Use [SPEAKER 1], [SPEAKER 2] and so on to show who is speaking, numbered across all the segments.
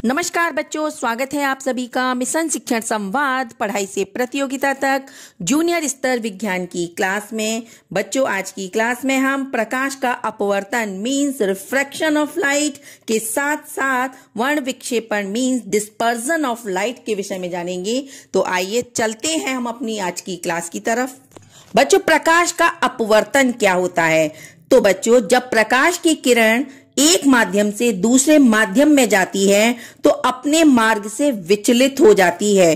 [SPEAKER 1] नमस्कार बच्चों, स्वागत है आप सभी का मिशन शिक्षण संवाद पढ़ाई से प्रतियोगिता तक जूनियर स्तर विज्ञान की क्लास में। बच्चों, आज की क्लास में हम प्रकाश का अपवर्तन मींस रिफ्रैक्शन ऑफ लाइट के साथ साथ वर्ण विक्षेपण मींस डिस्पर्जन ऑफ लाइट के विषय में जानेंगे। तो आइए चलते हैं हम अपनी आज की क्लास की तरफ। बच्चों, प्रकाश का अपवर्तन क्या होता है? तो बच्चों, जब प्रकाश की किरण एक माध्यम से दूसरे माध्यम में जाती है तो अपने मार्ग से विचलित हो जाती है।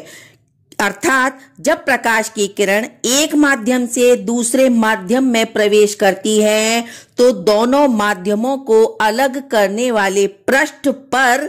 [SPEAKER 1] अर्थात जब प्रकाश की किरण एक माध्यम से दूसरे माध्यम में प्रवेश करती है तो दोनों माध्यमों को अलग करने वाले पृष्ठ पर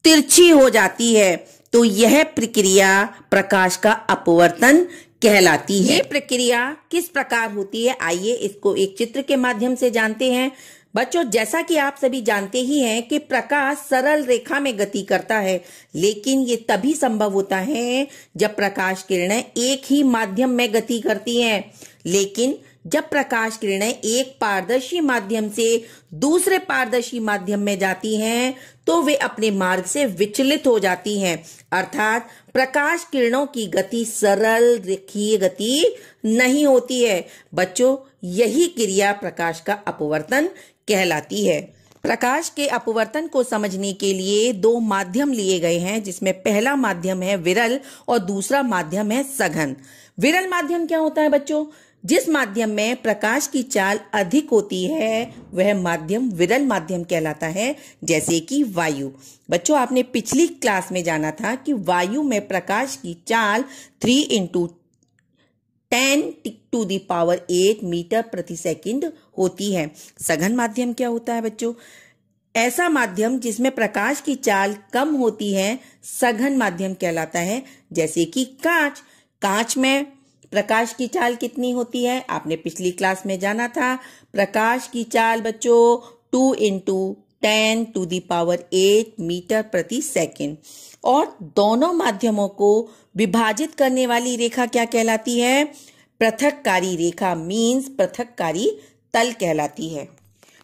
[SPEAKER 1] तिरछी हो जाती है। तो यह प्रक्रिया प्रकाश का अपवर्तन कहलाती है। ये प्रक्रिया किस प्रकार होती है, आइए इसको एक चित्र के माध्यम से जानते हैं। बच्चों, जैसा कि आप सभी जानते ही हैं कि प्रकाश सरल रेखा में गति करता है, लेकिन ये तभी संभव होता है जब प्रकाश किरणें एक ही माध्यम में गति करती हैं। लेकिन जब प्रकाश किरणें एक पारदर्शी माध्यम से दूसरे पारदर्शी माध्यम में जाती हैं तो वे अपने मार्ग से विचलित हो जाती हैं। अर्थात प्रकाश किरणों की गति सरल रेखीय गति नहीं होती है। बच्चों, यही क्रिया प्रकाश का अपवर्तन कहलाती है। प्रकाश के अपवर्तन को समझने के लिए दो माध्यम लिए गए हैं, जिसमें पहला माध्यम है विरल और दूसरा माध्यम है सघन। विरल माध्यम क्या होता है बच्चों? जिस माध्यम में प्रकाश की चाल अधिक होती है वह माध्यम विरल माध्यम कहलाता है, जैसे कि वायु। बच्चों, आपने पिछली क्लास में जाना था कि वायु में प्रकाश की चाल 3 × 10⁸ मीटर प्रति सेकंड होती है। सघन माध्यम क्या होता है बच्चों? ऐसा माध्यम जिसमें प्रकाश की चाल कम होती है सघन माध्यम कहलाता है, जैसे कि कांच। कांच में प्रकाश की चाल कितनी होती है? आपने पिछली क्लास में जाना था। प्रकाश की चाल बच्चों 2 × 10⁸ मीटर प्रति सेकंड। और दोनों माध्यमों को विभाजित करने वाली रेखा क्या कहलाती है? पृथक्कारी रेखा मींस पृथक्कारी तल कहलाती है।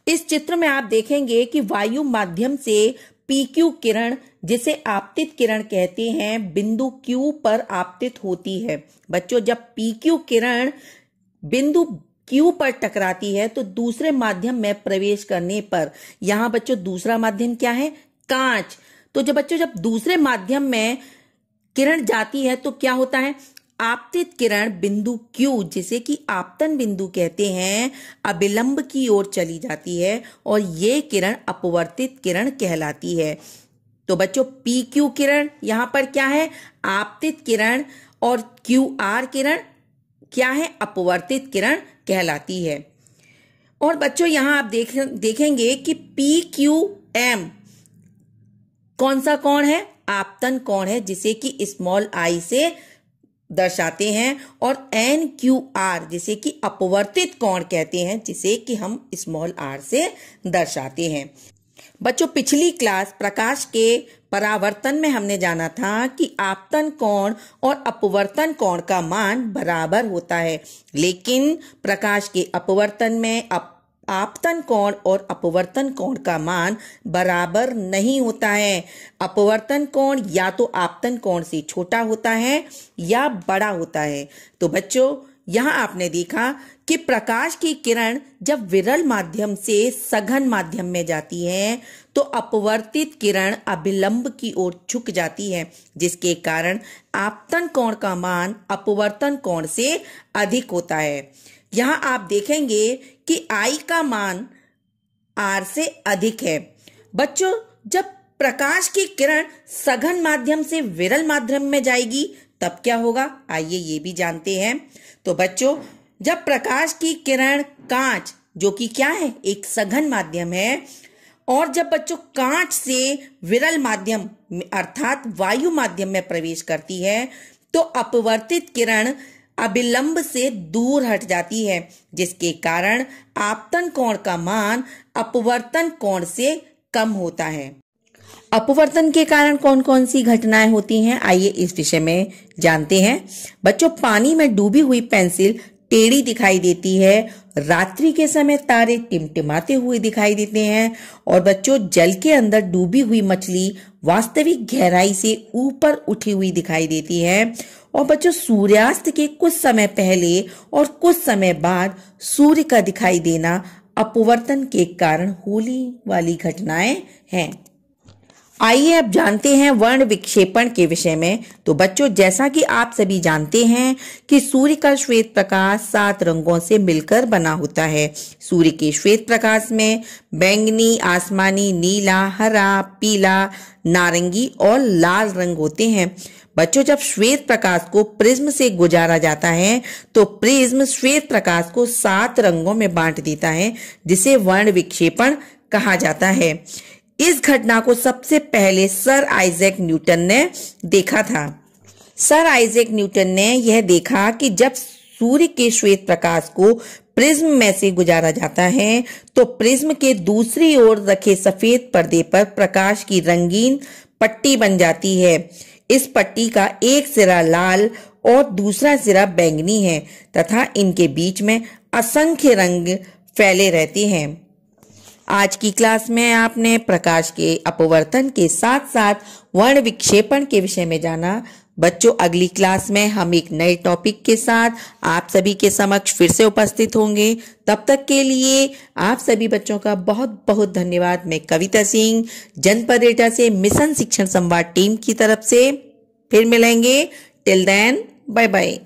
[SPEAKER 1] इस चित्र में आप देखेंगे कि वायु माध्यम से PQ किरण, जिसे आपतित किरण कहते हैं, बिंदु Q पर आपतित होती है। बच्चों, जब PQ किरण बिंदु Q पर टकराती है तो दूसरे माध्यम में प्रवेश करने पर, यहां बच्चों दूसरा माध्यम क्या है? कांच। तो जब दूसरे माध्यम में किरण जाती है तो क्या होता है? आपतित किरण बिंदु Q, जिसे कि आपतन बिंदु कहते हैं, अभिलंब की ओर चली जाती है और ये किरण अपवर्तित किरण कहलाती है। तो बच्चों, PQ किरण यहां पर क्या है? आपतित किरण, और QR किरण क्या है? अपवर्तित किरण कहलाती है। और बच्चों, यहां आप देखेंगे कि PQM कौन सा कोण है? आपतन कोण है, जिसे कि स्मॉल आई से दर्शाते हैं, और NQR जिसे कि अपवर्तित कोण कहते हैं, जिसे कि हम स्मॉल r से दर्शाते हैं। बच्चों, पिछली क्लास प्रकाश के परावर्तन में हमने जाना था कि आपतन कोण और अपवर्तन कोण का मान बराबर होता है, लेकिन प्रकाश के अपवर्तन में आपतन कोण और अपवर्तन कोण का मान बराबर नहीं होता है। अपवर्तन कोण या तो आपतन कोण से छोटा होता है या बड़ा होता है। तो बच्चों, यहां आपने देखा कि प्रकाश की किरण जब विरल माध्यम से सघन माध्यम में जाती है तो अपवर्तित किरण अभिलंब की ओर झुक जाती है, जिसके कारण आपतन कोण का मान अपवर्तन कोण से अधिक होता है। यहां आप देखेंगे कि I का मान R से अधिक है। बच्चों, जब प्रकाश की किरण सघन माध्यम से विरल माध्यम में जाएगी तब क्या होगा, आइए ये भी जानते हैं। तो बच्चों, जब प्रकाश की किरण कांच, जो कि क्या है? एक सघन माध्यम है, और जब बच्चों कांच से विरल माध्यम अर्थात वायु माध्यम में प्रवेश करती है तो अपवर्तित किरण अभिलंब से दूर हट जाती है, जिसके कारण आपतन कोण का मान अपवर्तन कोण से कम होता है। अपवर्तन के कारण कौन कौन सी घटनाएं होती हैं, आइए इस विषय में जानते हैं। बच्चों, पानी में डूबी हुई पेंसिल टेढ़ी दिखाई देती है। रात्रि के समय तारे टिमटिमाते हुए दिखाई देते हैं। और बच्चों, जल के अंदर डूबी हुई मछली वास्तविक गहराई से ऊपर उठी हुई दिखाई देती है। और बच्चों, सूर्यास्त के कुछ समय पहले और कुछ समय बाद सूर्य का दिखाई देना अपवर्तन के कारण होने वाली घटनाएं हैं। आइए अब जानते हैं वर्ण विक्षेपण के विषय में। तो बच्चों, जैसा कि आप सभी जानते हैं कि सूर्य का श्वेत प्रकाश 7 रंगों से मिलकर बना होता है। सूर्य के श्वेत प्रकाश में बैंगनी, आसमानी, नीला, हरा, पीला, नारंगी और लाल रंग होते हैं। बच्चों, जब श्वेत प्रकाश को प्रिज्म से गुजारा जाता है तो प्रिज्म श्वेत प्रकाश को 7 रंगों में बांट देता है, जिसे वर्ण विक्षेपण कहा जाता है। इस घटना को सबसे पहले सर आइजैक न्यूटन ने देखा था। सर आइजैक न्यूटन ने यह देखा कि जब सूर्य के श्वेत प्रकाश को प्रिज्म में से गुजारा जाता है तो प्रिज्म के दूसरी ओर रखे सफेद पर्दे पर प्रकाश की रंगीन पट्टी बन जाती है। इस पट्टी का एक सिरा लाल और दूसरा सिरा बैंगनी है तथा इनके बीच में असंख्य रंग फैले रहते हैं। आज की क्लास में आपने प्रकाश के अपवर्तन के साथ साथ वर्ण विक्षेपण के विषय में जाना। बच्चों, अगली क्लास में हम एक नए टॉपिक के साथ आप सभी के समक्ष फिर से उपस्थित होंगे। तब तक के लिए आप सभी बच्चों का बहुत बहुत धन्यवाद। मैं कविता सिंह, जनपद एटा से मिशन शिक्षण संवाद टीम की तरफ से फिर मिलेंगे। Till then, bye bye.